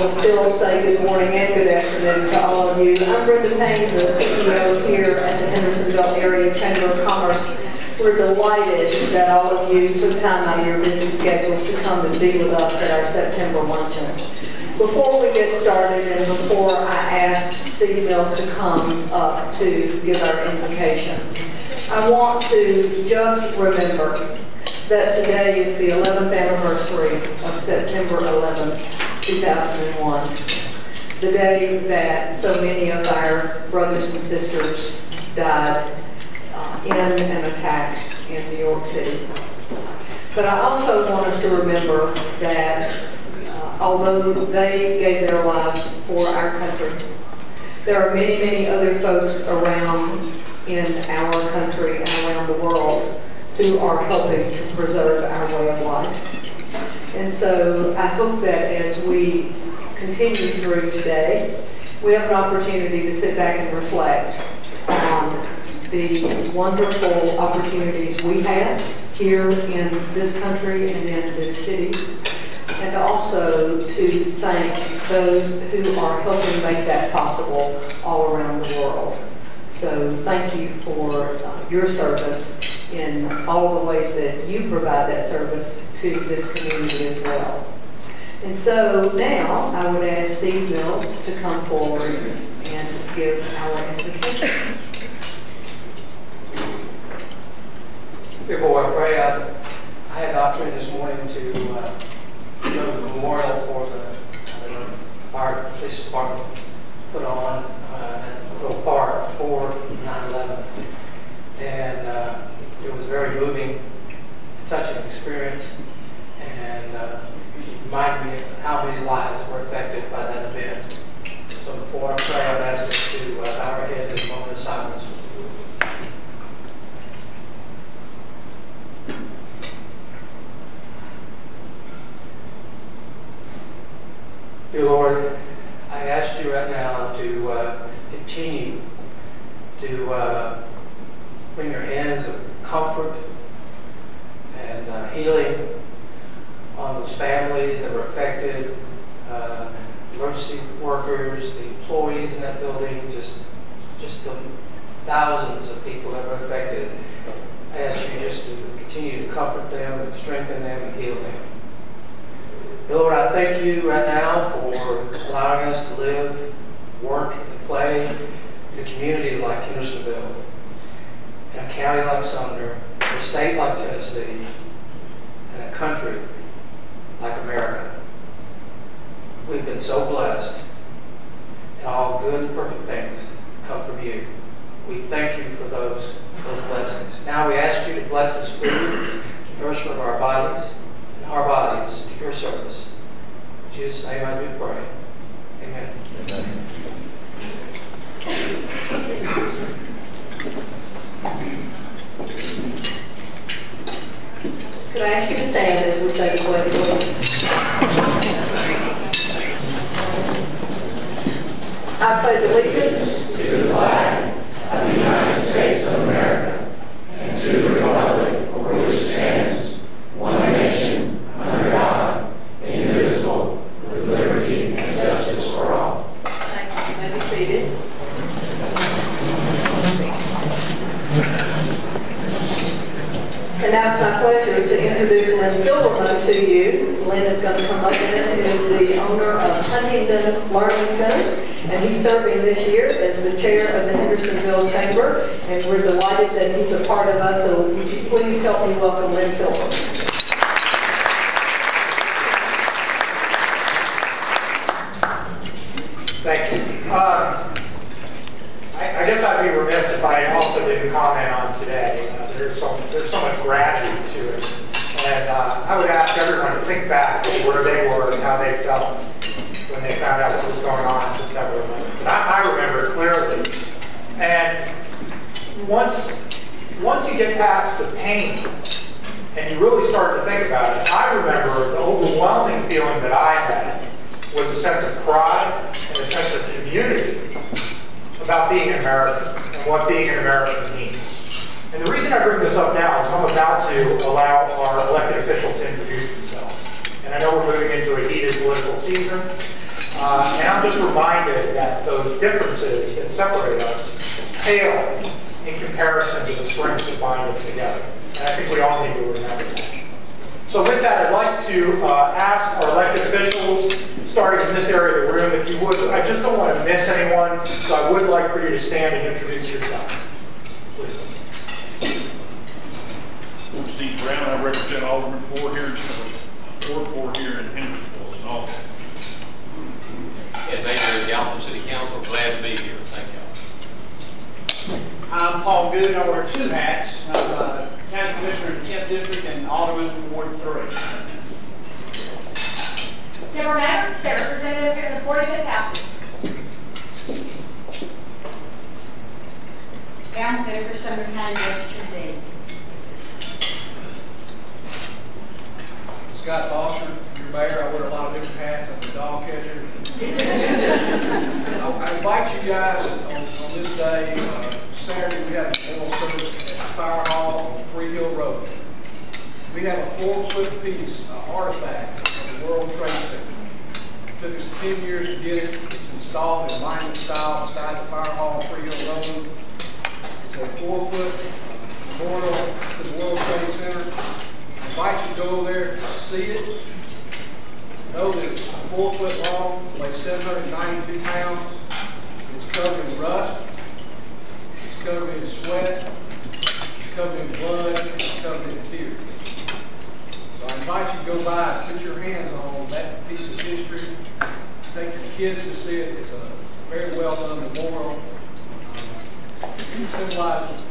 will still say good morning and good afternoon to all of you. I'm Brenda Payne, the CEO here at the Hendersonville Area Chamber of Commerce. We're delighted that all of you took time out of your busy schedules to come and be with us at our September luncheon. Before we get started and before I ask Steve Mills to come up to give our invocation, I want to just remember that today is the 11th anniversary of September 11th, 2001, the day that so many of our brothers and sisters died in an attack in New York City. But I also want us to remember that although they gave their lives for our country, there are many, many other folks around in our country and around the world who are helping to preserve our way of life. And so I hope that as we continue through today, we have an opportunity to sit back and reflect on the wonderful opportunities we have here in this country and in this city, and also to thank those who are helping make that possible all around the world. So thank you for your service in all the ways that you provide that service to this community as well. And so now I would ask Steve Mills to come forward and give our invocation. Before I pray, I had the opportunity this morning to go to the memorial for the fire police department put on a little park for 9/11, and it was a very moving, touching experience, and reminded me of how many lives were affected by that event. So before I pray, I would ask us to bow our heads in a moment of silence. Dear Lord, I ask you right now to continue to bring your hands of comfort and healing on those families that were affected, emergency workers, the employees in that building, just the thousands of people that were affected. I ask you just to continue to comfort them and strengthen them and heal them. Lord, I thank you right now for allowing us to live, work, and play in a community like Hendersonville, in a county like Sumner, in a state like Tennessee, and a country like America. We've been so blessed, and all good and perfect things come from you. We thank you for those blessings. Now we ask you to bless this food, the nourishment of our bodies, to your service. In Jesus' name I do pray. Amen. Amen. Could I ask you to stand as we say the pledge of allegiance? I pledge allegiance to the flag of the United States of America and to the republic for which it stands, one nation, under God, indivisible, with liberty and justice for all. Thank you. You may be seated. And now it's my pleasure to introduce Lynn Silverman to you. Lynn is going to come up, and Lynn is the owner of Huntington Learning Centers, and he's serving this year as the chair of the Hendersonville Chamber, and we're delighted that he's a part of us, so would you please help me welcome Lynn Silverman. Thank you. I guess I'd be remiss if I also didn't comment on today. There's so much gravity to it. And I would ask everyone to think back to where they were and how they felt when they found out what was going on in September 11th. And I remember it clearly. And once you get past the pain and you really start to think about it, I remember the overwhelming feeling that I had was a sense of pride and a sense of community about being an American and what being an American means. And the reason I bring this up now is I'm about to allow our elected officials to introduce themselves. And I know we're moving into a heated political season, And I'm just reminded that those differences that separate us pale in comparison to the springs that bind us together. And I think we all need to remember that. So with that, I'd like to ask our elected officials, starting in this area of the room, if you would, I just don't want to miss anyone, so I would like for you to stand and introduce yourselves. Please. I'm Steve Brown. I represent Alderman 4 here in Ward 4 here in Hendersonville and all. Ed Major of the Gallatin City Council. Glad to be here. Thank you. I'm Paul Good. I wear 2 hats. I'm County Commissioner in the 10th District and Alderman from Ward 3. Deborah Adams, State Representative here in the 45th House. Down there for Sumner County Registered Deeds. Scott Foster, your mayor. I wear a lot of different hats. I'm a dog catcher. I invite you guys on this day. Saturday we have a memorial service at the Fire Hall on Free Hill Road. We have a 4-foot piece, artifact of the World Trade Center. It took us 10 years to get it. It's installed in alignment style beside the Fire Hall on Free Hill Road. It's a 4-foot memorial to the World Trade Center. I invite you to go over there and see it. Know that it's 4 foot long, weighs 792 pounds. It's covered in rust. It's covered in sweat. It's covered in blood. It's covered in tears. So I invite you to go by and put your hands on that piece of history. Take your kids to see it. It's a very well done memorial. It symbolizes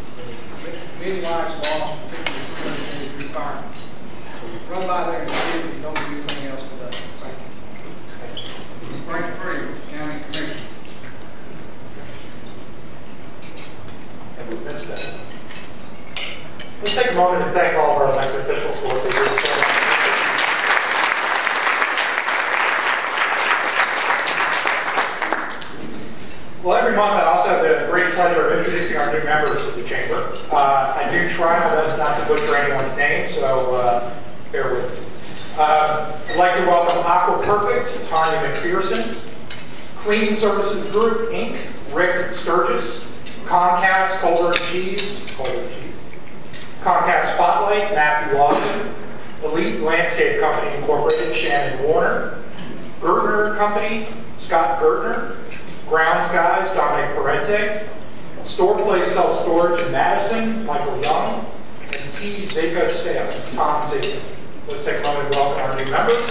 many lives lost, particularly in the firemen. So run by there and see it if you don't do anything else today. Thank you. Frank Freeman, County Commissioner. And we missed that. Let's take a moment to thank all of our elected officials for what they do. Well, every month I also have the great pleasure of introducing our new members of the Chamber. I do try my best not to butcher anyone's name, so bear with me. I'd like to welcome Aqua Perfect, Tanya McPherson, Cleaning Services Group, Inc., Rick Sturgis, Comcast, Colbert Cheese, Comcast Spotlight, Matthew Lawson, Elite Landscape Company Incorporated, Shannon Warner, Gertner Company, Scott Gertner, Grounds Guys, Dominic Parente, Store Place Self Storage in Madison, Michael Young, and T. Zeka Sales, Tom Zeka. Let's take a moment to welcome our new members.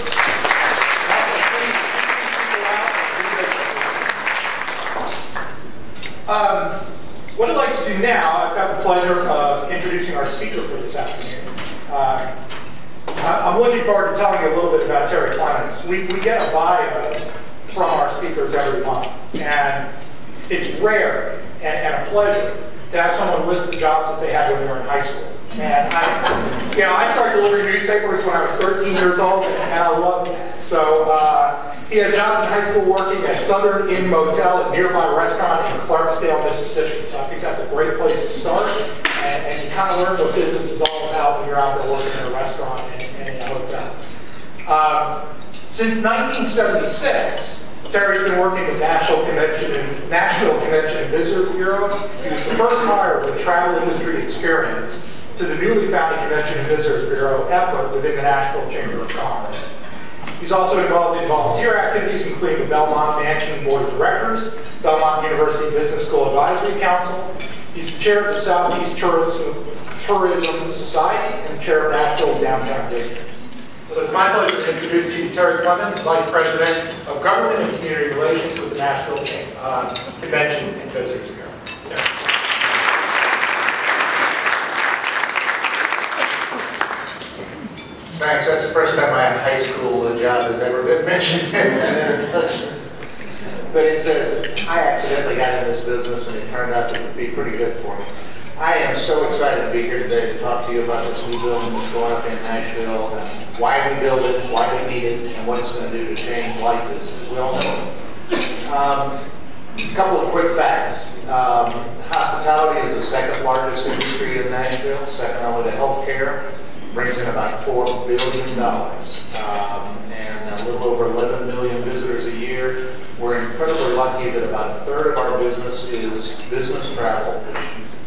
What I'd like to do now, I've got the pleasure of introducing our speaker for this afternoon. I'm looking forward to telling you a little bit about Terry Clements. We get a bio from our speakers every month, and it's rare and a pleasure to have someone list the jobs that they had when they were in high school. And I started delivering newspapers when I was 13 years old, and I loved that. So he had jobs in high school working at Southern Inn Motel, a nearby restaurant in Clarksdale, Mississippi. So I think that's a great place to start, and you kind of learn what business is all about when you're out there working in a restaurant and in a hotel. Since 1976, Terry's been working with Nashville Convention and Visitors Bureau. He was the first hire with travel industry experience to the newly founded Convention and Visitors Bureau effort within the Nashville Chamber of Commerce. He's also involved in volunteer activities, including the Belmont Mansion Board of Directors, Belmont University Business School Advisory Council. He's the chair of the Southeast Tourism Society and the chair of Nashville's Downtown District. So it's my pleasure to introduce to you Terry Clements, Vice President of Government and Community Relations with the Nashville Convention and Visitors Bureau. Terry. Thanks. That's the first time my high school job has ever been mentioned in an introduction. But it says, I accidentally got into this business and it turned out to be pretty good for me. I am so excited to be here today to talk to you about this new building that's going up in Nashville, why we build it, why we need it, and what it's going to do to change life as we all know. A couple of quick facts. Hospitality is the second largest industry in Nashville, second only to healthcare. Brings in about $4 billion and a little over 11 million visitors a year. incredibly lucky that about a third of our business is business travel, which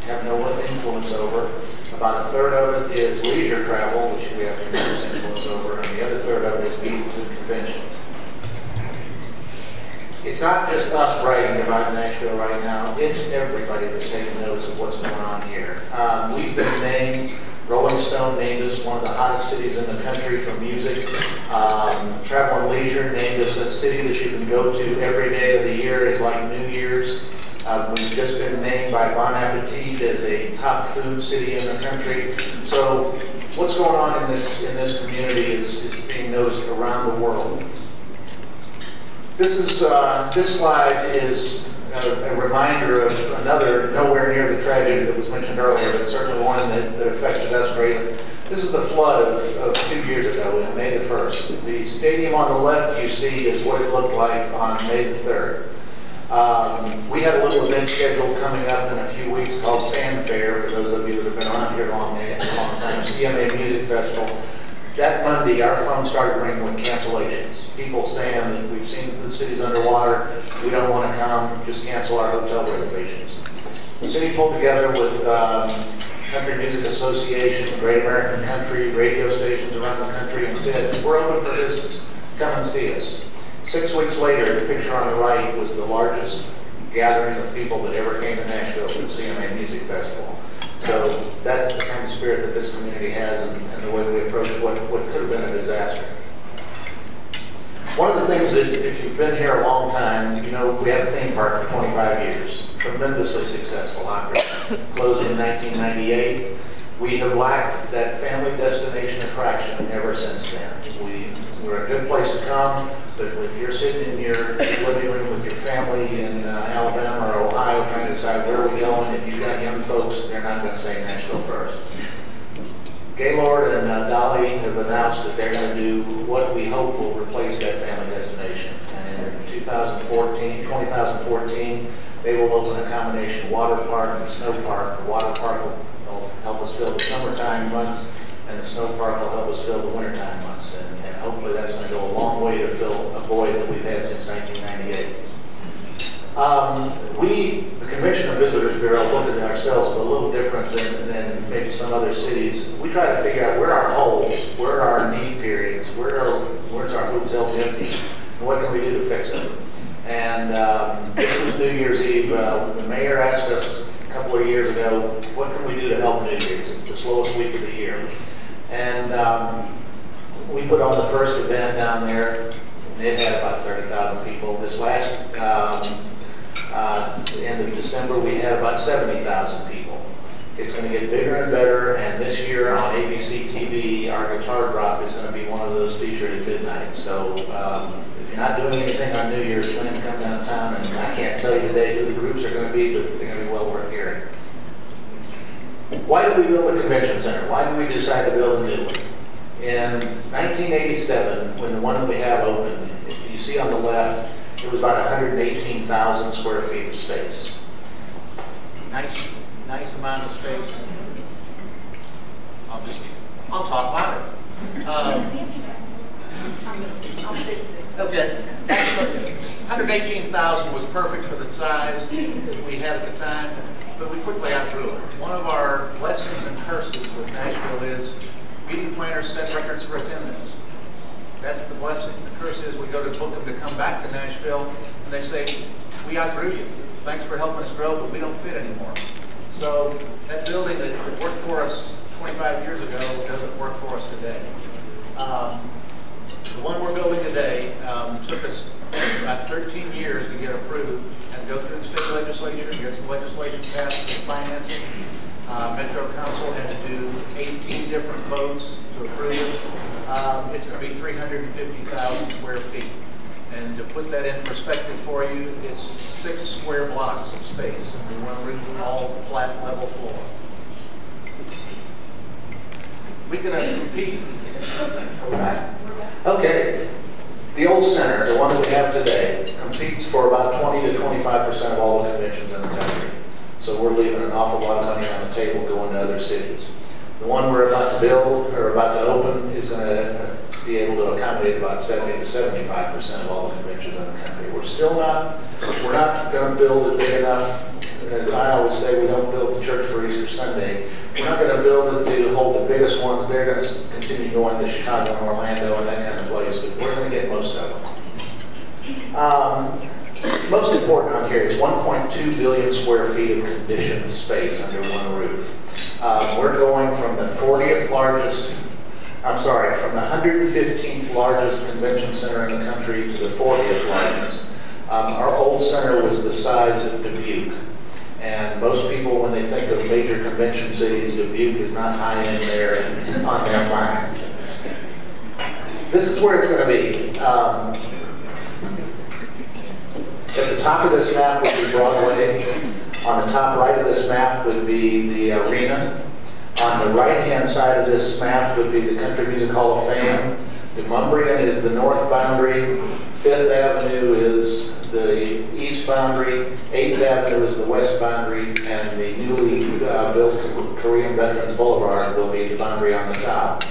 you have no influence over. About a third of it is leisure travel, which we have tremendous influence over, and the other third of it is meetings and conventions. It's not just us bragging about Nashville right now, it's everybody that's taking notice of what's going on here. We've been named, Rolling Stone named us one of the hottest cities in the country for music. Travel and Leisure named us a city that you can go to every day of the year. It's like New Year's. We've just been named by Bon Appetit as a top food city in the country. So what's going on in this community is being noticed around the world. This slide is a reminder of another, nowhere near the tragedy that was mentioned earlier, but certainly one that affected us greatly. This is the flood of 2 years ago, on May the 1st. The stadium on the left you see is what it looked like on May the 3rd. We have a little event scheduled coming up in a few weeks called Fanfare, for those of you that have been around here a long time, CMA Music Festival. That Monday, our phone started ringing with cancellations. People saying that we've seen the city's underwater, we don't want to come, just cancel our hotel reservations. The city pulled together with Country Music Association, Great American Country, radio stations around the country, and said, we're open for business, come and see us. 6 weeks later, the picture on the right was the largest gathering of people that ever came to Nashville for the CMA Music Festival. So that's the kind of spirit that this community has and the way we approach what could have been a disaster. One of the things that, if you've been here a long time, you know we have a theme park for 25 years. Tremendously successful operation. Closed in 1998. We have lacked that family destination attraction ever since then. We're a good place to come, but if you're sitting in your living room with your family in Alabama or Ohio trying to decide where we're going, if you've got young folks, they're not going to say Nashville first. Gaylord and Dolly have announced that they're going to do what we hope will replace that family destination. And in 2014, they will open a combination water park and snow park. The water park will help us fill the summertime months, and the snow park will help us fill the wintertime months. And hopefully that's going to go a long way to fill a void that we've had since 1998. The Convention and Visitors Bureau, look at ourselves a little different than maybe some other cities. We try to figure out where are our holes, where are our need periods, where's our hotels empty, and what can we do to fix them. And this was New Year's Eve. The mayor asked us a couple of years ago, what can we do to help New Year's? It's the slowest week of the year. And we put on the first event down there, and it had about 30,000 people. This last end of December, we had about 70,000 people. It's going to get bigger and better, and this year on ABC TV, our guitar drop is going to be one of those featured at midnight. So if you're not doing anything on New Year's, plan to come downtown, and I can't tell you today who the groups are going to be, but they're going to be well worth hearing. Why did we build a convention center? Why did we decide to build a new one? In 1987, when the one that we have opened, if you see on the left, it was about 118,000 square feet of space. Nice amount of space. I'll talk louder. Okay. 118,000 was perfect for the size that we had at the time, but we quickly outgrew it. One of our blessings and curses with Nashville is meeting planners set records for attendance. That's the blessing. The curse is we go to book them to come back to Nashville, and they say, we outgrew you. Thanks for helping us grow, but we don't fit anymore. So that building that worked for us 25 years ago doesn't work for us today. The one we're building today took us about 13 years to get approved and go through the state legislature and get some legislation passed for financing. Metro Council had to do 18 different votes to approve it. It's going to be 350,000 square feet. And to put that in perspective for you, it's 6 square blocks of space. And one roof, all flat level floor. We can compete. Okay. The old center, the one that we have today, competes for about 20 to 25% of all the conventions in the country. So we're leaving an awful lot of money on the table going to other cities. The one we're about to build or about to open is going to be able to accommodate about 70 to 75% of all the conventions in the country. We're not going to build it big enough. As I always say, we don't build the church for Easter Sunday. We're not going to build it to hold the biggest ones. They're going to continue going to Chicago and Orlando and that kind of place, but we're going to get most of them. Most important on here, it's 1.2 billion square feet of conditioned space under one roof. We're going from the 40th largest, from the 115th largest convention center in the country to the 40th largest. Our old center was the size of Dubuque. And most people, when they think of major convention cities, Dubuque is not high in there on their minds. This is where it's going to be. At the top of this map would be Broadway. On the top right of this map would be the arena. On the right-hand side of this map would be the Country Music Hall of Fame. Demonbreun is the north boundary. 5th Avenue is the east boundary. 8th Avenue is the west boundary. And the newly built Korean Veterans Boulevard will be the boundary on the south.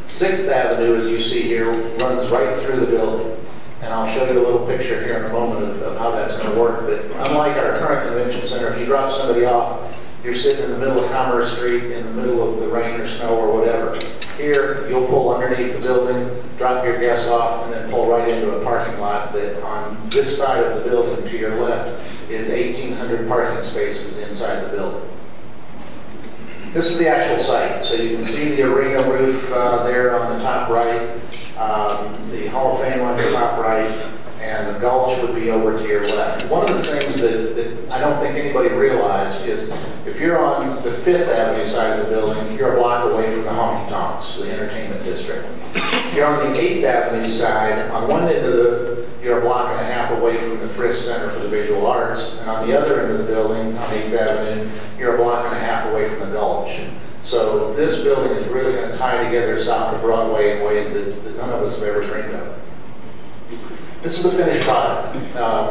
6th Avenue, as you see here, runs right through the building. And I'll show you a little picture here in a moment of how that's going to work. But unlike our current convention center, if you drop somebody off, you're sitting in the middle of Commerce Street, in the middle of the rain or snow or whatever. Here, you'll pull underneath the building, drop your guests off, and then pull right into a parking lot that on this side of the building to your left is 1,800 parking spaces inside the building. This is the actual site. So you can see the arena roof there on the top right. The Hall of Fame on the top right, and the Gulch would be over to your left. One of the things that I don't think anybody realized is if you're on the 5th Avenue side of the building, you're a block away from the honky tonks, the entertainment district. If you're on the 8th Avenue side, on one end of you're a block and a half away from the Frisk Center for the Visual Arts, and on the other end of the building, on 8th Avenue, you're a block and a half away from the Gulch. So this building is really going to tie together south of Broadway in ways that none of us have ever dreamed of. This is the finished product.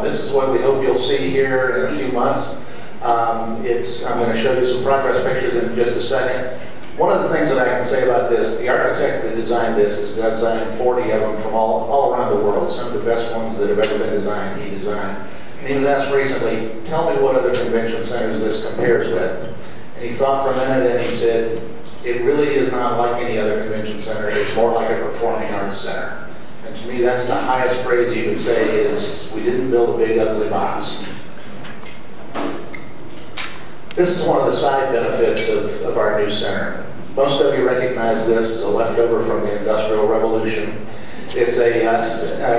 This is what we hope you'll see here in a few months. I'm going to show you some progress pictures in just a second. One of the things that I can say about this, the architect that designed this has designed 40 of them from all around the world. Some of the best ones that have ever been designed, he designed. And he was asked recently, tell me what other convention centers this compares with. And he thought for a minute and he said, it really is not like any other convention center. It's more like a performing arts center. And to me, that's the highest praise you could say is we didn't build a big ugly box. This is one of the side benefits of our new center. Most of you recognize this as a leftover from the Industrial Revolution. It's an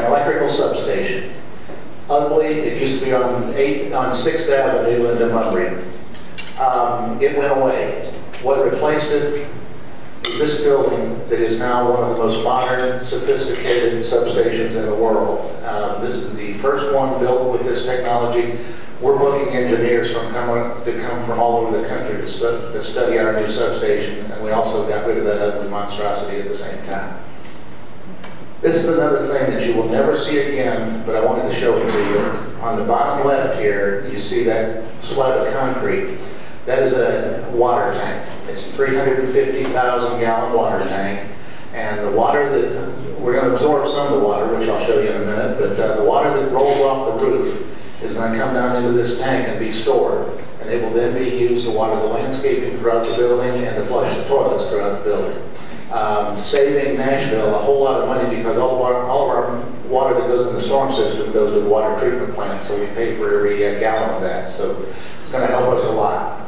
electrical substation. Ugly, it used to be on 6th Avenue in Demonbreun. It went away. What replaced it is this building that is now one of the most modern, sophisticated substations in the world. This is the first one built with this technology. We're booking engineers to come from all over the country to study our new substation, and we also got rid of that ugly monstrosity at the same time. This is another thing that you will never see again, but I wanted to show it to you. On the bottom left here, you see that slab of concrete. That is a water tank. It's a 350,000 gallon water tank. And the water that, we're going to absorb some of the water, which I'll show you in a minute, but the water that rolls off the roof is going to come down into this tank and be stored. And it will then be used to water the landscaping throughout the building and to flush the toilets throughout the building. Saving Nashville a whole lot of money because all of our water that goes in the storm system goes to the water treatment plant, so we pay for every gallon of that. So it's going to help us a lot.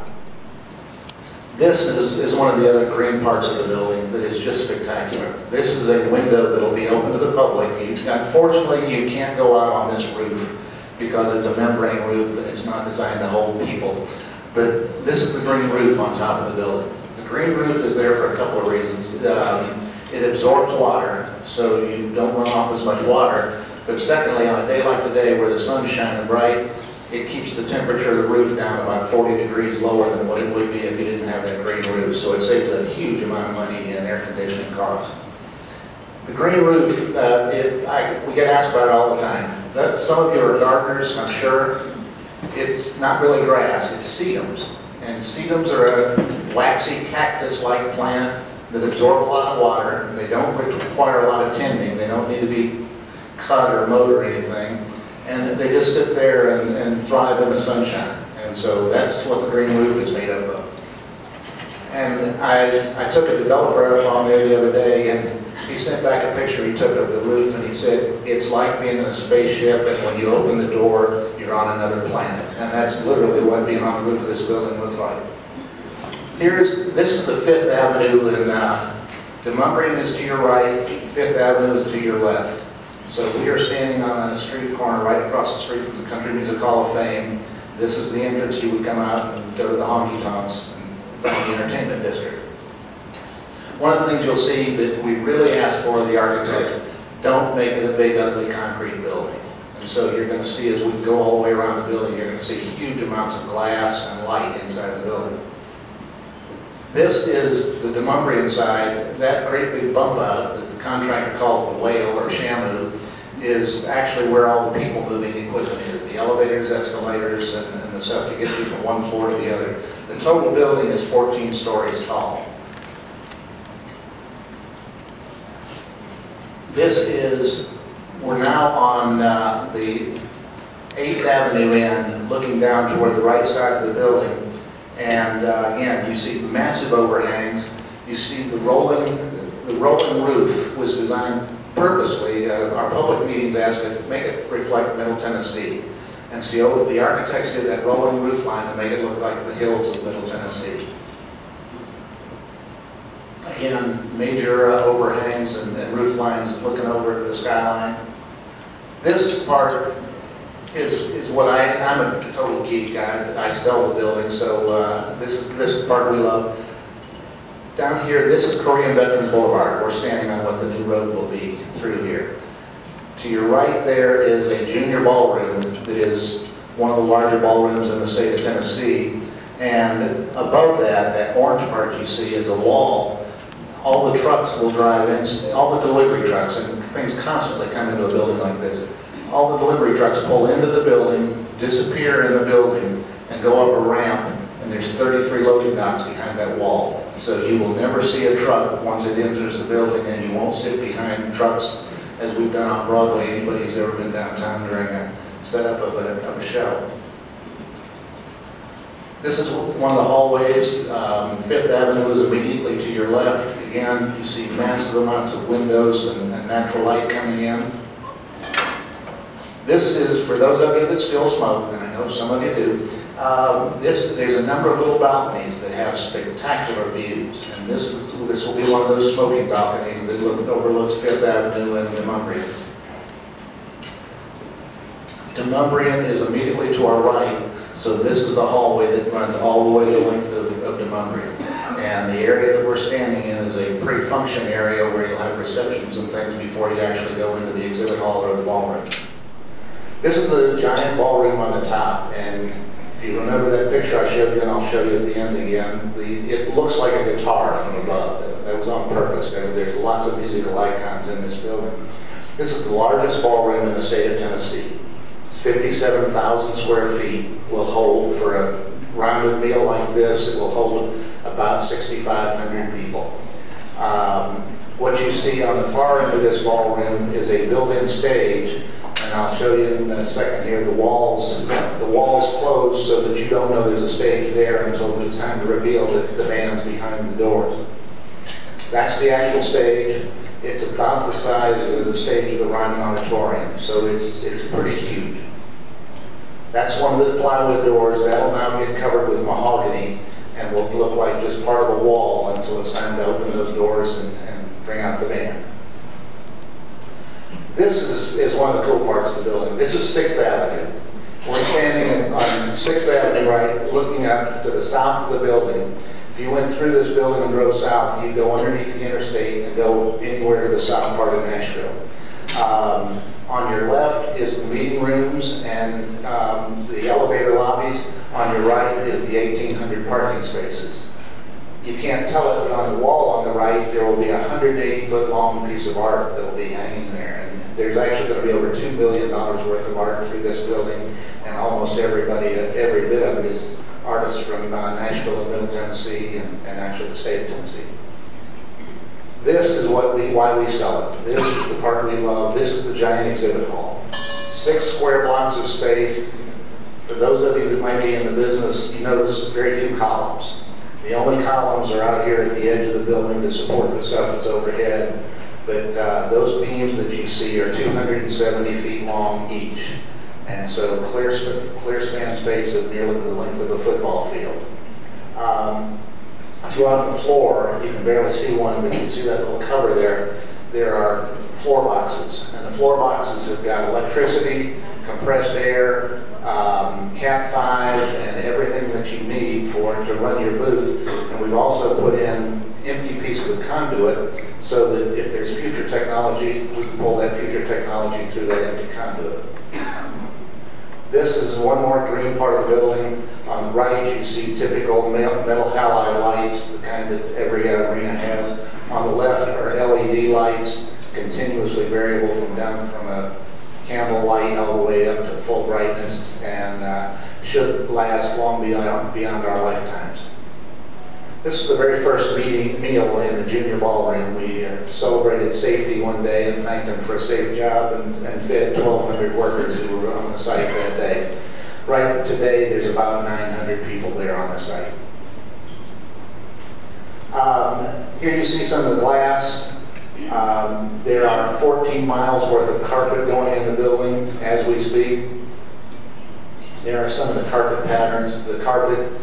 This is one of the other green parts of the building that is just spectacular. This is a window that will be open to the public. Unfortunately, you can't go out on this roof because it's a membrane roof and it's not designed to hold people. But this is the green roof on top of the building. The green roof is there for a couple of reasons. It absorbs water, so you don't run off as much water. But secondly, on a day like today where the sun's shining bright, it keeps the temperature of the roof down about 40 degrees lower than what it would be if you didn't have that green roof. So it saves a huge amount of money in air conditioning costs. The green roof, we get asked about it all the time. Some of you are gardeners, I'm sure. It's not really grass, it's sedums. And sedums are a waxy cactus-like plant that absorb a lot of water. They don't require a lot of tending. They don't need to be cut or mowed or anything. And they just sit there and thrive in the sunshine. And so that's what the green roof is made up of. And I took a developer up on there the other day, and he sent back a picture he took of the roof, and he said, it's like being in a spaceship, and when you open the door, you're on another planet. And that's literally what being on the roof of this building looks like. This is the 5th Avenue, and Demonbreun is to your right, 5th Avenue is to your left. So we are standing on a street corner right across the street from the Country Music Hall of Fame. This is the entrance. You would come out and go to the honky tonks from the entertainment district. One of the things you'll see that we really ask for the architect, don't make it a big ugly concrete building. And so you're going to see, as we go all the way around the building, you're going to see huge amounts of glass and light inside the building. This is the Demonbreun side. That great big bump out that the contractor calls the whale or shamu is actually where all the people moving equipment is. The elevators, escalators, and the stuff to get you from one floor to the other. The total building is 14 stories tall. We're now on the 8th Avenue end, looking down toward the right side of the building. And again, you see massive overhangs. You see the rolling roof was designed purposely. Our public meetings asked it to make it reflect Middle Tennessee. And so the architects did that rolling roof line to make it look like the hills of Middle Tennessee. Again, major overhangs and roof lines looking over the skyline. This part is what I'm a total geek. I sell the building, so this is the part we love. Down here, this is Korean Veterans Boulevard. We're standing on what the new road will be through here. To your right there is a junior ballroom that is one of the larger ballrooms in the state of Tennessee. And above that, that orange part you see is a wall. All the trucks will drive in, all the delivery trucks, and things constantly come into a building like this. All the delivery trucks pull into the building, disappear in the building, and go up a ramp, and there's 33 loading docks behind that wall. So you will never see a truck once it enters the building, and you won't sit behind trucks as we've done on Broadway. Anybody who's ever been downtown during a setup of a show. This is one of the hallways. 5th Avenue is immediately to your left. Again, you see massive amounts of windows and natural light coming in. This is, for those of you that still smoke, and I know some of you do, there's a number of little balconies that have spectacular views. And this will be one of those smoking balconies that overlooks 5th Avenue and Demonbreun. Demonbreun is immediately to our right. So this is the hallway that runs all the way the length of Demonbreun. And the area that we're standing in is a pre-function area where you'll have receptions and things before you actually go into the exhibit hall or the ballroom. This is the giant ballroom on the top. And if you remember that picture I showed you, and I'll show you at the end again, it looks like a guitar from above. That was on purpose. There's lots of musical icons in this building. This is the largest ballroom in the state of Tennessee. 57,000 square feet will hold, for a rounded meal like this, it will hold about 6,500 people. What you see on the far end of this ballroom is a built-in stage, and I'll show you in a second here, the walls close so that you don't know there's a stage there until it's time to reveal that the band's behind the doors. That's the actual stage. It's about the size of the stage of the Ryman Auditorium, so it's pretty huge. That's one of the plywood doors. That will now get covered with mahogany and will look like just part of a wall until it's time to open those doors and bring out the band. This is one of the cool parts of the building. This is 6th Avenue. We're standing on 6th Avenue, right, looking up to the south of the building. If you went through this building and drove south, you'd go underneath the interstate and go anywhere to the south part of Nashville. On your left is the meeting rooms and the elevator lobbies. On your right is the 1,800 parking spaces. You can't tell it, but on the wall on the right, there will be a 180-foot long piece of art that will be hanging there. And there's actually going to be over $2 billion worth of art through this building, and almost everybody, every bit of it is artists from Nashville and Middle Tennessee and actually the state of Tennessee. why we sell it. This is the part we love. This is the giant exhibit hall. 6 square blocks of space. For those of you that might be in the business, you notice very few columns. The only columns are out here at the edge of the building to support the stuff that's overhead. But those beams that you see are 270 feet long each. And so clear span space of nearly the length of a football field. Throughout the floor, you can barely see one, but you can see that little cover there. There are floor boxes, and the floor boxes have got electricity, compressed air, Cat 5, and everything that you need to run your booth. And we've also put in empty pieces of conduit so that if there's future technology, we can pull that future technology through that empty conduit. This is one more green part of the building. On the right, you see typical metal halide lights, the kind that every arena has. On the left are LED lights, continuously variable from a candle light all the way up to full brightness, and should last long beyond our lifetimes. This is the very first meal in the junior ballroom. We celebrated safety one day and thanked them for a safe job and fed 1,200 workers who were on the site that day. Right today, there's about 900 people there on the site. Here you see some of the glass. There are 14 miles worth of carpet going in the building as we speak. There are some of the carpet patterns. The carpet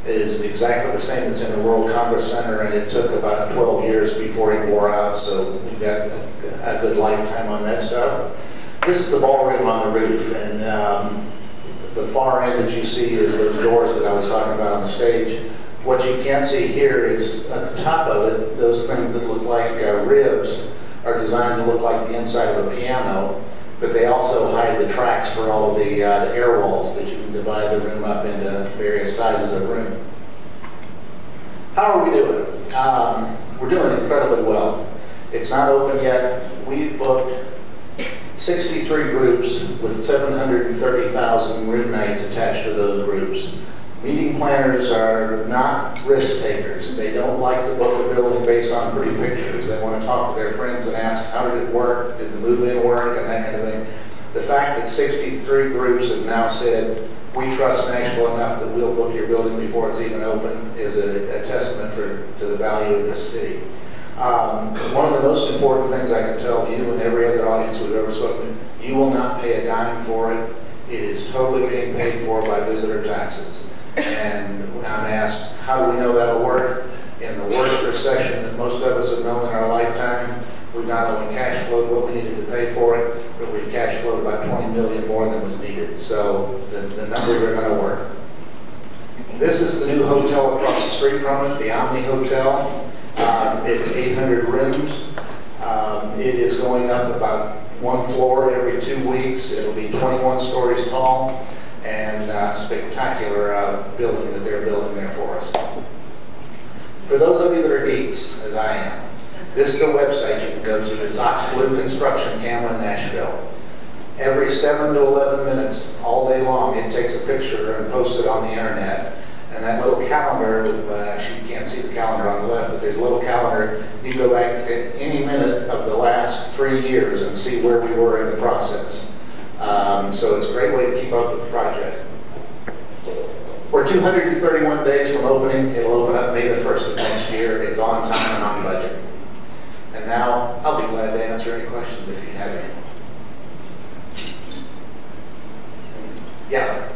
is exactly the same that's in the World Congress Center, and it took about 12 years before it wore out, so we've got a good lifetime on that stuff. This is the ballroom on the roof, and the far end that you see is those doors that I was talking about on the stage. What you can't see here is at the top of it, those things that look like ribs are designed to look like the inside of a piano, but they also hide the tracks for all of the air walls that you can divide the room up into various sizes of room. How are we doing? We're doing incredibly well. It's not open yet. We've booked 63 groups with 730,000 room nights attached to those groups. Meeting planners are not risk takers. They don't like to book a building based on pretty pictures. They want to talk to their friends and ask, how did it work? Did the move-in work? And that kind of thing. The fact that 63 groups have now said, we trust Nashville enough that we'll book your building before it's even open is a testament to the value of this city. One of the most important things I can tell you and every other audience we've ever spoken to, you will not pay a dime for it. It is totally being paid for by visitor taxes. And when I'm asked, how do we know that'll work? In the worst recession that most of us have known in our lifetime, we've not only cash flowed what we needed to pay for it, but we've cash flowed about 20 million more than was needed. So the numbers are going to work. This is the new hotel across the street from it, the Omni Hotel. It's 800 rooms. It is going up about one floor every 2 weeks. It'll be 21 stories tall, and spectacular building that they're building there for us. For those of you that are geeks, as I am, this is the website you can go to. It's Oxblue Construction, Cameron, Nashville. Every 7 to 11 minutes, all day long, it takes a picture and posts it on the internet. And that little calendar, actually you can't see the calendar on the left, but there's a little calendar. You go back to any minute of the last 3 years and see where we were in the process. So it's a great way to keep up with the project. We're 231 days from opening. It'll open up May the 1st of next year. It's on time and on budget. And now, I'll be glad to answer any questions if you have any. Yeah?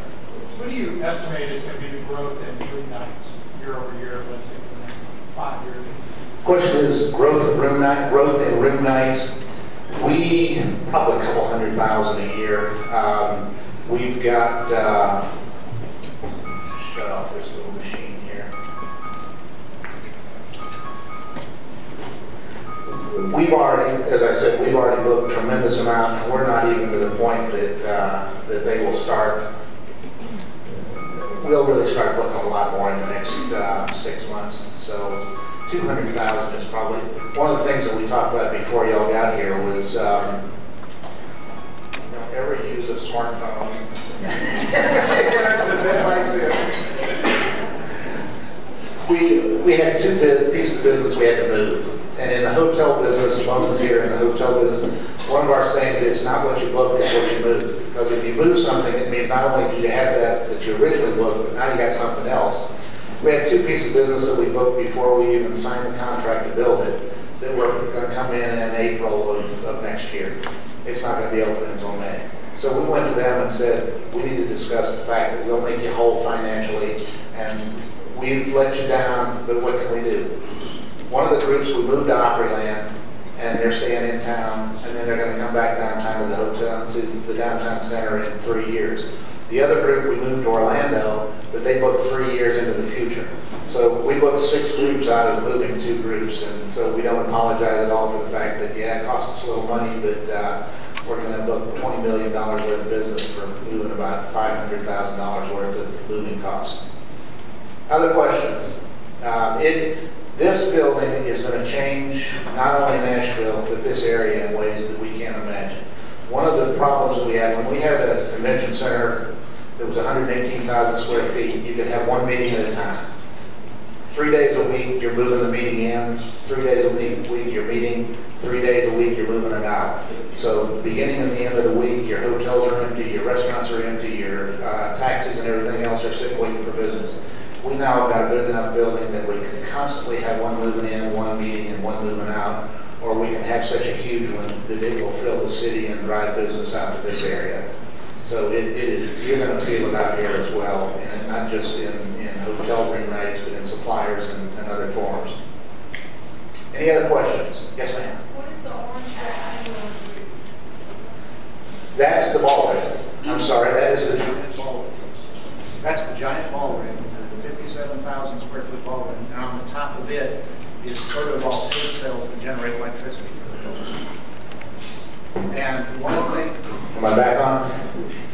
What do you estimate is going to be the growth in room nights year over year, let's say for the next 5 years? The question is growth in room nights. We probably a couple 100,000 a year. We've got shut off this little machine here. We've already, as I said, we've already booked a tremendous amount. We're not even to the point that they will start. We'll really start booking a lot more in the next 6 months. So 200,000 is probably one of the things that we talked about before y'all got here was ever use a smartphone. We had two pieces of business we had to move, and in the hotel business business, Moses here in the hotel business, one of our sayings is, it's not what you book, it's what you move. Because if you move something, it means not only do you have that you originally booked, but now you got something else. We had 2 pieces of business that we booked before we even signed the contract to build it, that were going to come in April of next year. It's not going to be open until May. So we went to them and said, we need to discuss the fact that we'll make you whole financially, and we've let you down, but what can we do? One of the groups, we moved to Opryland, and they're staying in town, and then they're going to come back downtown to the hotel, to the downtown center in 3 years. The other group, we moved to Orlando, but they booked 3 years into the future. So we booked 6 groups out of moving 2 groups, and so we don't apologize at all for the fact that, yeah, it costs us a little money, but we're going to book $20 million worth of business for moving about $500,000 worth of moving costs. Other questions? This building is going to change not only Nashville, but this area in ways that we can't imagine. One of the problems we had, when we had a convention center that was 118,000 square feet, you could have 1 meeting at a time. 3 days a week, you're moving the meeting in. 3 days a week, you're meeting. 3 days a week, you're moving it out. So the beginning and the end of the week, your hotels are empty, your restaurants are empty, your taxis and everything else are sitting waiting for business. We now have got a big enough building that we can constantly have one moving in, one meeting, and one moving out, or we can have such a huge one that it will fill the city and drive business out to this area. So you're going to feel it out here as well, and not just in hotel room nights, but in suppliers and other forms. Any other questions? Yes, ma'am. What is the orange rectangular group? That's the ballroom. I'm sorry, that is the giant ballroom. That's the giant ballroom, the 57,000 square foot ballroom, and on the top of it is photovoltaic cells that generate electricity for the building. And one thing. Am I back on?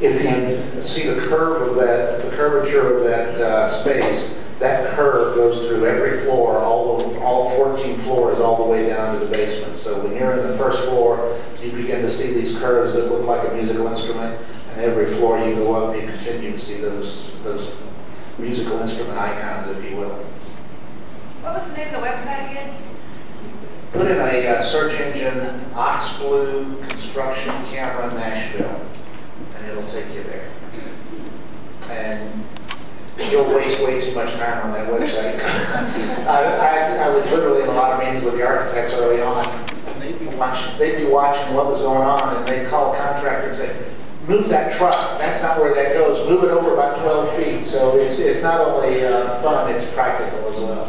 If you see the curve of that, the curvature of that space, that curve goes through every floor, all 14 floors, all the way down to the basement. So when you're in the first floor, you begin to see these curves that look like a musical instrument, and every floor you go up, you continue to see those musical instrument icons, if you will. What was the name of the website again? Put in a search engine, Oxblue Construction Camera Nashville, and it'll take you there. And you'll waste way too much time on that website. I was literally in a lot of meetings with the architects early on. They'd be watching what was going on, and they'd call a contractor and say, move that truck. That's not where that goes. Move it over about 12 feet. So it's not only fun, it's practical as well.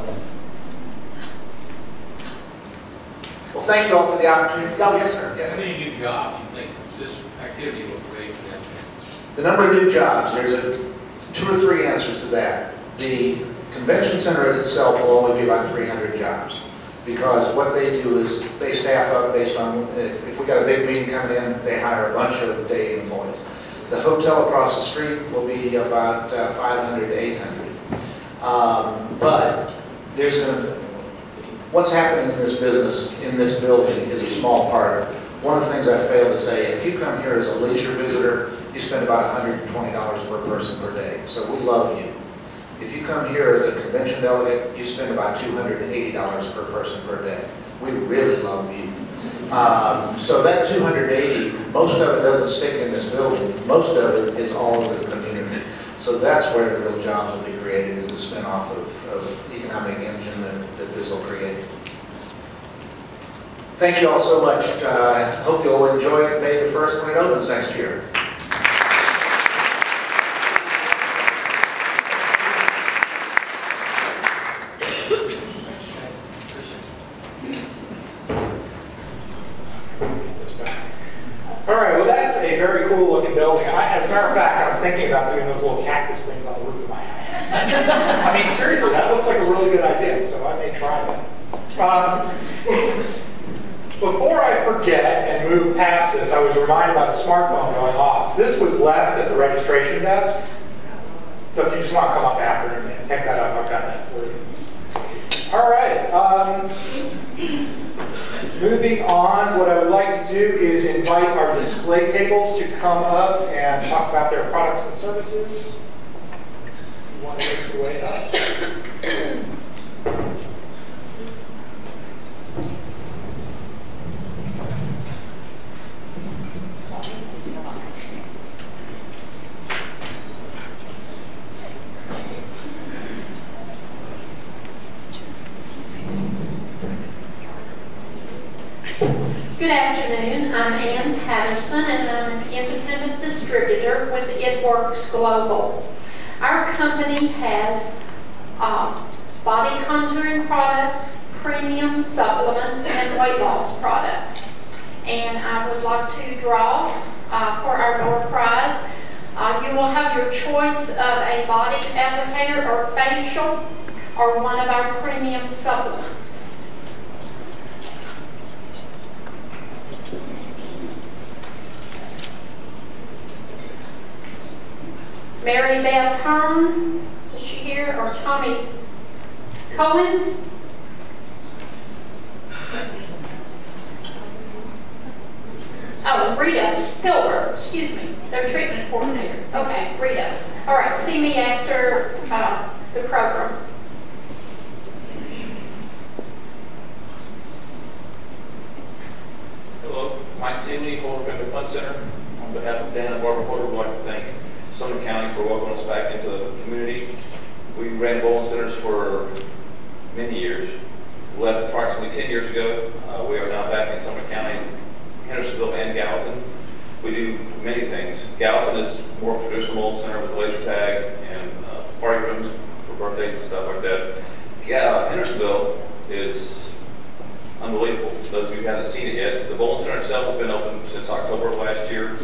Well, thank you all for the opportunity. Oh, yes, sir. Yes, how many new jobs do you think this activity will create? The number of new jobs, there's 2 or 3 answers to that. The convention center itself will only be about 300 jobs, because what they do is they staff up based on, if we got a big meeting coming in, they hire a bunch of day employees. The hotel across the street will be about 500 to 800. But there's going to, what's happening in this business, in this building, is a small part. One of the things I failed to say, if you come here as a leisure visitor, you spend about $120 per person per day. So we love you. If you come here as a convention delegate, you spend about $280 per person per day. We really love you. So that $280, most of it doesn't stick in this building. Most of it is all over the community. So that's where the real jobs will be created, is the spin-off of economic engine that this will create. Thank you all so much. I hope you'll enjoy it May the 1st when it opens next year. All right, well, that's a very cool looking building. As a matter of fact, I'm thinking about doing those little cactus things on the roof of my house. I mean, seriously, that looks like a really good idea, so I may try that. Before I forget and move past this, I was reminded about the smartphone going off. This was left at the registration desk, so if you just want to come up after and pick that up, I've got that for you. All right. Moving on, what I would like to do is invite our display tables to come up and talk about their products and services. You want to make your way up? Good afternoon. I'm Ann Patterson, and I'm an independent distributor with It Works Global. Our company has body contouring products, premium supplements, and weight loss products. And I would like to draw for our door prize. You will have your choice of a body applicator or facial or one of our premium supplements. Mary Beth Hearn, is she here? Or Tommy Cohen? Oh, Rita Hilbert, excuse me, their treatment coordinator. Okay, Rita. All right, see me after the program. Hello, Mike Seeley, Holder Family Fund Center. On behalf of Dan and Barbara Holder, we'd like to thank Sumner County for welcoming us back into the community. We ran bowling centers for many years. We left approximately 10 years ago. We are now back in Sumner County, Hendersonville, and Gallatin. We do many things. Gallatin is more traditional center with laser tag and party rooms for birthdays and stuff like that. Hendersonville is unbelievable. Those of you who haven't seen it yet, the bowling center itself has been open since October of last year.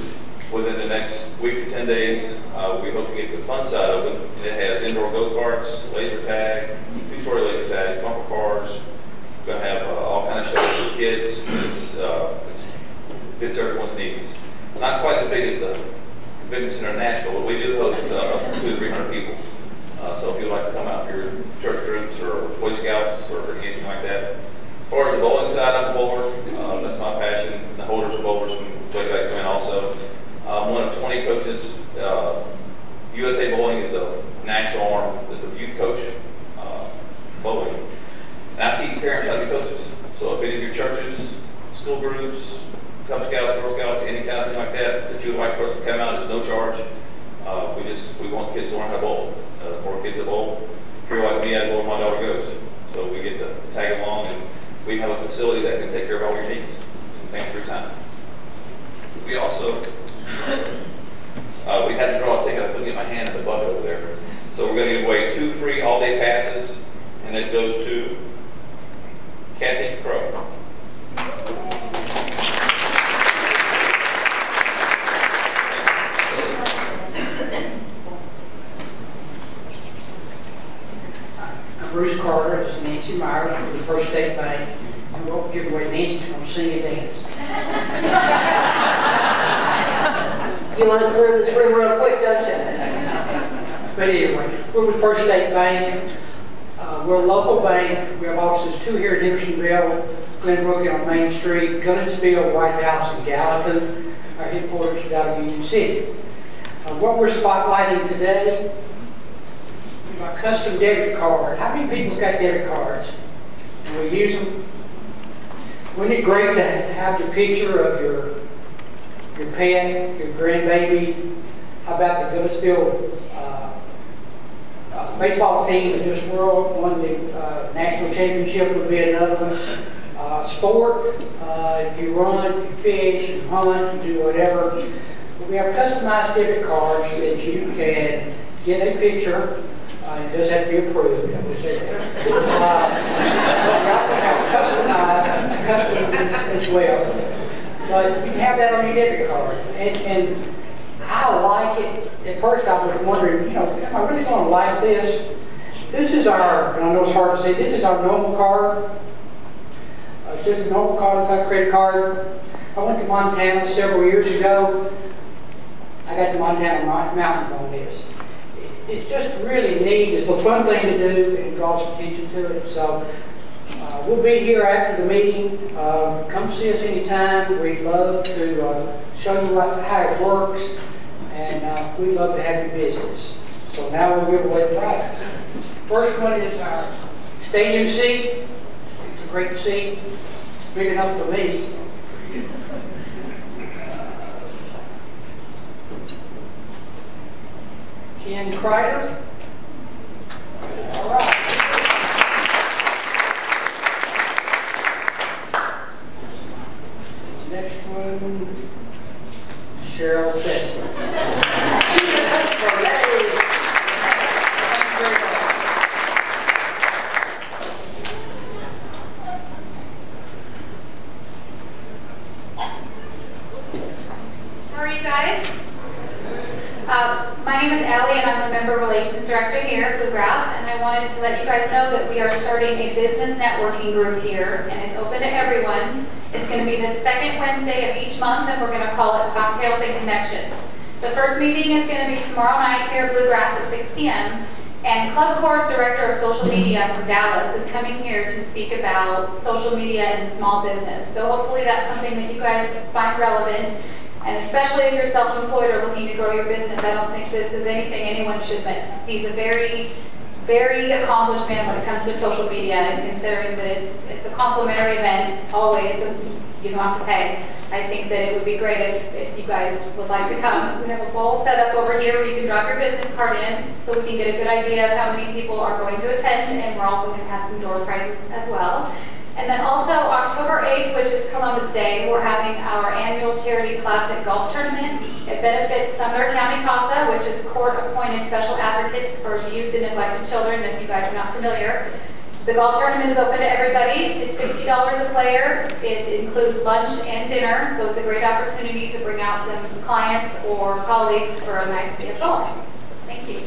Within the next week to 10 days, we hope to get the fun side open. It has indoor go-karts, laser tag, two-story laser tag, bumper cars. We're going to have all kinds of shows for kids. It fits everyone's needs. Not quite as big as the convention center in Nashville, but we do host up to 200 to 300 people. So if you'd like to come out for your church groups or Boy Scouts or anything like that. As far as the bowling side, I'm a bowler. That's my passion. The holders are bowlers from way back when also. I'm one of 20 coaches. USA Bowling is a national arm, the youth coach bowling. And I teach parents how to be coaches. So if any of your churches, school groups, Cub Scouts, Girl Scouts, any kind of thing like that, that you would like for us to come out, it's no charge. We want kids to learn how to bowl. More kids that bowl. If you're like me, I bowl where my daughter goes. So we get to tag along, and we have a facility that can take care of all your needs. And thanks for your time. We also, we had to draw a ticket. I couldn't get my hand in the bucket over there. So we're going to give away 2 free all-day passes, and it goes to Kathy Crow. Bruce Carter, this is Nancy Myers from the First State Bank. I'm going to give away Nancy's going to sing and dance. You want to clear this room real quick, don't you? But anyway, we're with First State Bank. We're a local bank. We have offices 2 here in Hendersonville, Glenbrook on Main Street, Gunnersville, White House, and Gallatin. Our headquarters is out of Union City. What we're spotlighting today, a custom debit card. How many people's got debit cards? And we use them. Wouldn't it great to have the picture of your pet, your grandbaby? How about the Gunnersville baseball team in this world won the national championship would be another one. Sport, if you run, you fish, you hunt, you do whatever. We have customized debit cards that you can get a picture. It does have to be approved, I would say that. But we also have custom as well. But you can have that on your debit card. And I like it. At first I was wondering, am I really going to like this? This is our, and I know it's hard to say, this is our normal card. It's just a normal card, it's like a credit card. I went to Montana several years ago. I got the Montana mountains on this. It's just really neat. It's a fun thing to do and draws attention to it. So we'll be here after the meeting. Come see us anytime. We'd love to show you how it works, and we'd love to have your business. So now we'll give away the prizes. First one is our stadium seat. It's a great seat. It's big enough for me. Ken Kreider. All right. Cheryl Session. How are you guys? My name is Allie, and I'm the Member Relations Director here at Bluegrass, and I wanted to let you guys know that we are starting a business networking group here, and it's open to everyone. It's going to be the second Wednesday of each month, and we're going to call it Cocktails and Connections. The first meeting is going to be tomorrow night here at Bluegrass at 6 p.m., and Club Corps' Director of Social Media from Dallas is coming here to speak about social media and small business. So hopefully that's something that you guys find relevant. And especially if you're self-employed or looking to grow your business, I don't think this is anything anyone should miss. He's a very, very accomplished man when it comes to social media, and considering that it's a complimentary event, always, so you don't have to pay. I think that it would be great if you guys would like to come. We have a bowl set up over here where you can drop your business card in, so we can get a good idea of how many people are going to attend, and we're also going to have some door prizes as well. And then also October 8th, which is Columbus Day, we're having our annual Charity Classic Golf Tournament. It benefits Sumner County CASA, which is court-appointed special advocates for abused and neglected children, if you guys are not familiar. The golf tournament is open to everybody. It's $60 a player. It includes lunch and dinner, so it's a great opportunity to bring out some clients or colleagues for a nice day of golf. Thank you.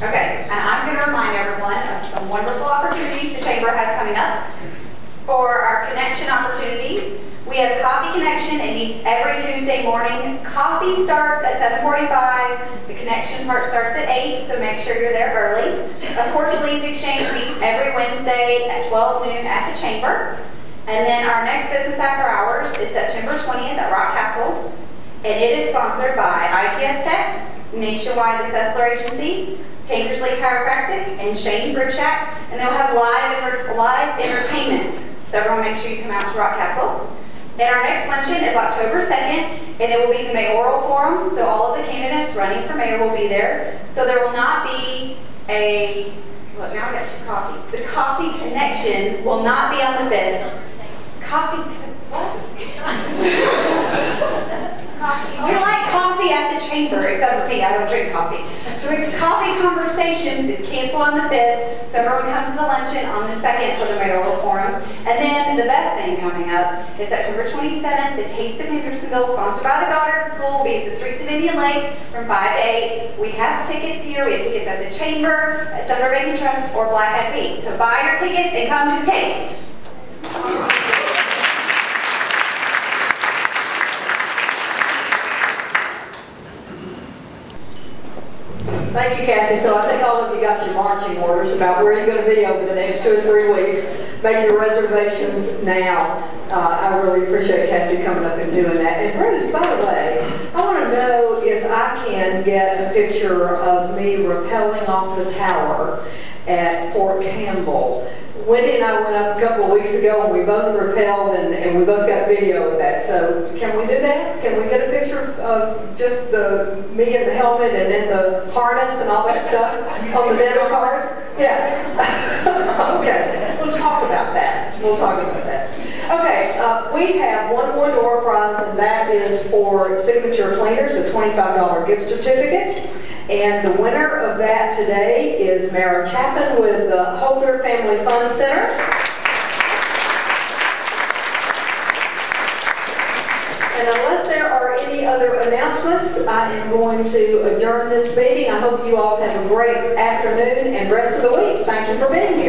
Okay, and I'm going to remind everyone of some wonderful opportunities the Chamber has coming up. For our connection opportunities, we have Coffee Connection. It meets every Tuesday morning. Coffee starts at 7:45. The connection part starts at 8, so make sure you're there early. Of course, Leads Exchange meets every Wednesday at 12 noon at the Chamber. And then our next business after hours is September 20th at Rock Castle. And it is sponsored by ITS Techs, Nationwide the Sessler Agency, Tankersley Chiropractic, and Shane's Rib Shack, and they'll have live entertainment. So everyone make sure you come out to Rock Castle. And our next luncheon is October 2nd, and it will be the mayoral forum, so all of the candidates running for mayor will be there. So there will not be a, look, now I got 2 coffees. The Coffee Connection will not be on the 5th. Coffee, what? We like coffee at the Chamber, except for me, I don't drink coffee. So Coffee Conversations is canceled on the 5th, so everyone comes to the luncheon on the 2nd for the mayoral forum. And then the best thing coming up is September 27th, the Taste of Hendersonville, sponsored by the Goddard School, will be at the streets of Indian Lake from 5 to 8. We have tickets here. We have tickets at the Chamber, at Sumner Bacon Trust, or Black Hat Beat. So buy your tickets and come to the Taste. Thank you, Cassie. So I think all of you got your marching orders about where you're going to be over the next 2 or 3 weeks. Make your reservations now. I really appreciate Cassie coming up and doing that. And Bruce, by the way, I want to know if I can get a picture of me rappelling off the tower at Fort Campbell. Wendy and I went up a couple of weeks ago, and we both rappelled, and we both got video of that. So can we do that? Can we get a picture of just me in the helmet and then the harness and all that stuff on the debit card? Yeah. Okay. We'll talk about that. We'll talk about that. Okay. We have one more door prize, and that is for Signature Cleaners, a $25 gift certificate. And the winner of that today is Mara Chaffin with the Holder Family Fun Center. And unless there are any other announcements, I am going to adjourn this meeting. I hope you all have a great afternoon and rest of the week. Thank you for being here.